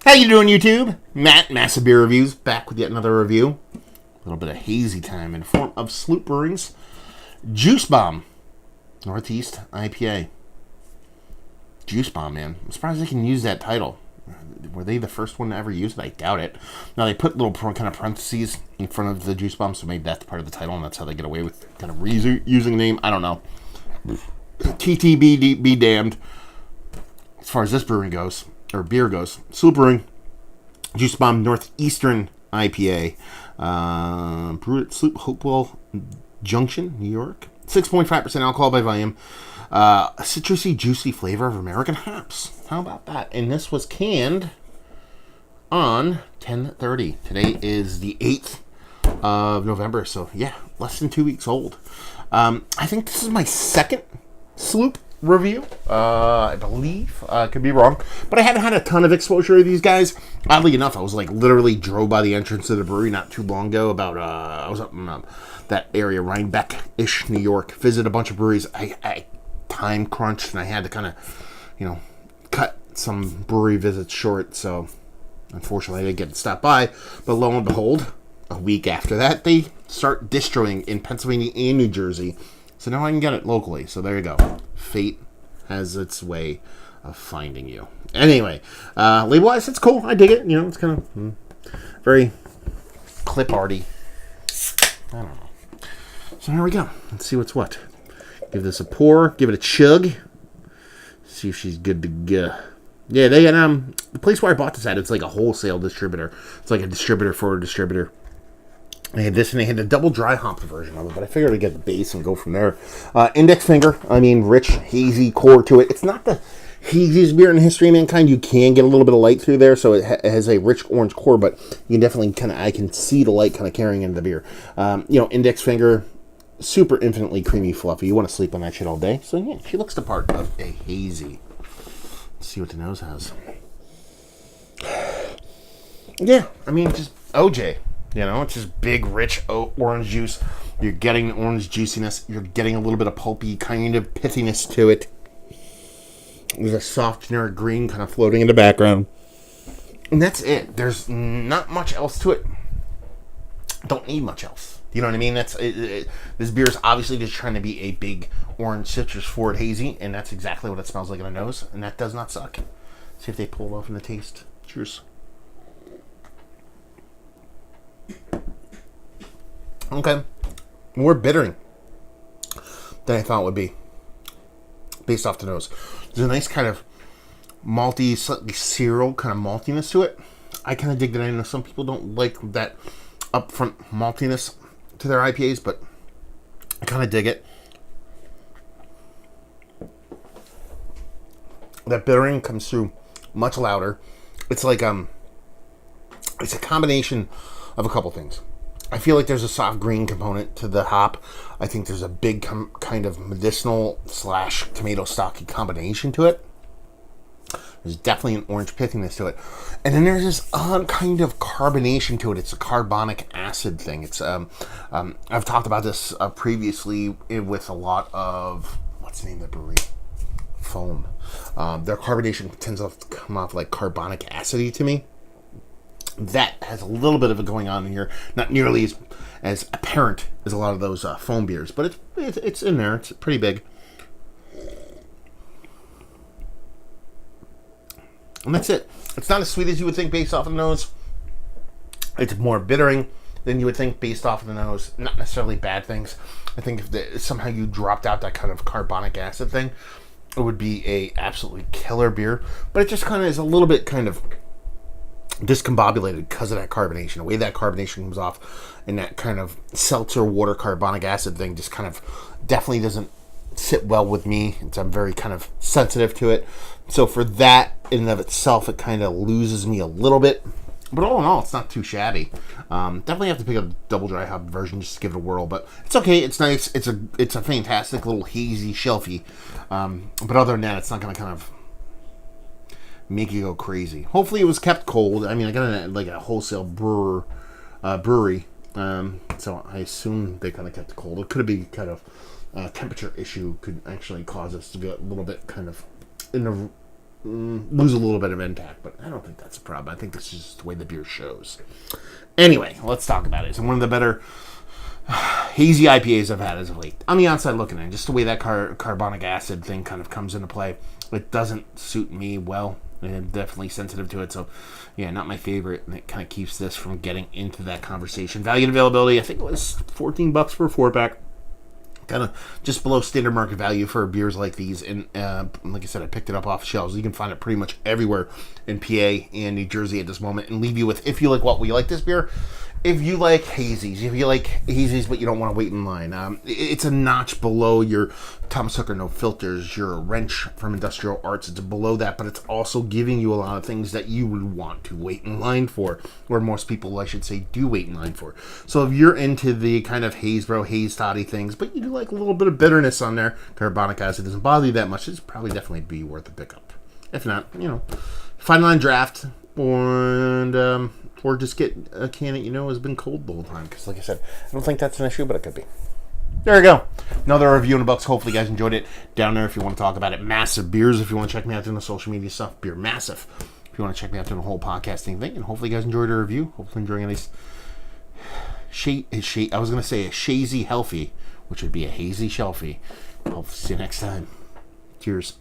How you doing, YouTube? Matt, Massive Beer Reviews, back with yet another review. A little bit of hazy time in the form of Sloop Brewing's Juice Bomb Northeast IPA. Juice Bomb, man. I'm surprised they can use that title. Were they the first one to ever use it? I doubt it. Now, they put little kind of parentheses in front of the Juice Bomb, so maybe that's part of the title, and that's how they get away with kind of using the name. I don't know. TTB be damned. As far as this brewing goes, or beer goes, Sloop Brewing, Juice Bomb Northeastern IPA, brewed at Sloop Hopewell Junction, New York. 6.5% alcohol by volume. A citrusy, juicy flavor of American hops. How about that? And this was canned on 10/30. Today is the 8th of November, so yeah, less than 2 weeks old. I think this is my second Sloop review, I believe. I could be wrong, but I haven't had a ton of exposure to these guys. Oddly enough, I was like literally drove by the entrance of the brewery not too long ago. I was up in that area, Rhinebeck-ish, New York. Visited a bunch of breweries. I time crunched, and I had to kind of, cut some brewery visits short. So unfortunately, I didn't get to stop by. But lo and behold, a week after that, they start distroing in Pennsylvania and New Jersey. So now I can get it locally. So there you go. Fate has its way of finding you. Anyway, label-wise, it's cool. I dig it. It's kind of very clip-arty. I don't know. So here we go. Let's see what's what. Give this a pour. Give it a chug. See if she's good to go. Yeah, they had the place where I bought this at. It's like a wholesale distributor. It's like a distributor for a distributor. They had this, and they had the double dry hop version of it, but I figured I'd get the base and go from there. Index finger, rich, hazy core to it. It's not the haziest beer in the history of mankind. You can get a little bit of light through there, so it has a rich orange core, but you can definitely I can see the light kind of carrying into the beer. Index finger, super infinitely creamy, fluffy. You want to sleep on that shit all day. So yeah, she looks the part of a hazy. Let's see what the nose has. Yeah, just OJ. It's just big, rich orange juice. You're getting orange juiciness. You're getting a little bit of pulpy kind of pithiness to it. There's a soft, generic green kind of floating in the background. And that's it. There's not much else to it. Don't need much else. You know what I mean? This beer is obviously just trying to be a big orange citrus forward hazy, and that's exactly what it smells like in the nose, and that does not suck. See if they pull it off in the taste. Cheers. Okay, more bittering than I thought it would be, based off the nose. There's a nice kind of malty, slightly cereal kind of maltiness to it. I kind of dig that. I know some people don't like that upfront maltiness to their IPAs, but I kind of dig it. That bittering comes through much louder. It's like it's a combination of a couple things. I feel like there's a soft green component to the hop. I think there's a big kind of medicinal / tomato stocky combination to it. There's definitely an orange pithiness to it. And then there's this odd kind of carbonation to it. It's a carbonic acid thing. It's I've talked about this previously with a lot of, what's the name of the brewery? Foam. Their carbonation tends to come off like carbonic acidy to me. That has a little bit of it going on in here. Not nearly as apparent as a lot of those foam beers, but it's in there. It's pretty big. And that's it. It's not as sweet as you would think based off of the nose. It's more bittering than you would think based off of the nose. Not necessarily bad things. I think if somehow you dropped out that kind of carbonic acid thing, it would be a absolutely killer beer. But it just kind of is a little bit kind of discombobulated because of that carbonation. The way that carbonation comes off and that kind of seltzer water carbonic acid thing just kind of definitely doesn't sit well with me. I'm very kind of sensitive to it. So for that in and of itself, it kind of loses me a little bit. But all in all, it's not too shabby. Definitely have to pick up a double dry hop version just to give it a whirl. But it's okay. It's nice. It's a fantastic little hazy shelfie. But other than that, it's not going to kind of make you go crazy. Hopefully it was kept cold. I got a wholesale brewery. So I assume they kind of kept it cold. It could be kind of temperature issue could actually cause us to get a little bit kind of in the lose a little bit of impact, but I don't think that's a problem. I think this is just the way the beer shows. Anyway, let's talk about it. It's one of the better hazy IPAs I've had as of late. On the outside looking in, just the way that carbonic acid thing kind of comes into play, it doesn't suit me well. I'm definitely sensitive to it, so yeah, not my favorite, and it kind of keeps this from getting into that conversation. Value and availability, I think it was $14 for a 4-pack. Kind of just below standard market value for beers like these. And like I said, I picked it up off shelves. You can find it pretty much everywhere in PA and New Jersey at this moment. And leave you with, if you like what we like this beer, if you like hazies, but you don't want to wait in line, it's a notch below your Thomas Hooker No Filters, your Wrench from Industrial Arts. It's below that, but it's also giving you a lot of things that you would want to wait in line for, or most people, I should say, do wait in line for. So if you're into the kind of haze toddy things, but you do like a little bit of bitterness on there, carbonic acid doesn't bother you that much, it's probably definitely be worth a pickup. If not, find it on draft, or just get a can that has been cold the whole time. Because, like I said, I don't think that's an issue, but it could be. There you go. Another review in the books. Hopefully, you guys enjoyed it. Down there, if you want to talk about it. Massive Beers, if you want to check me out doing the social media stuff. Beer Massive, if you want to check me out doing the whole podcasting thing. And hopefully, you guys enjoyed the review. Hopefully, enjoying at least I was going to say a shazy healthy, which would be a hazy shelfie. Hope to see you next time. Cheers.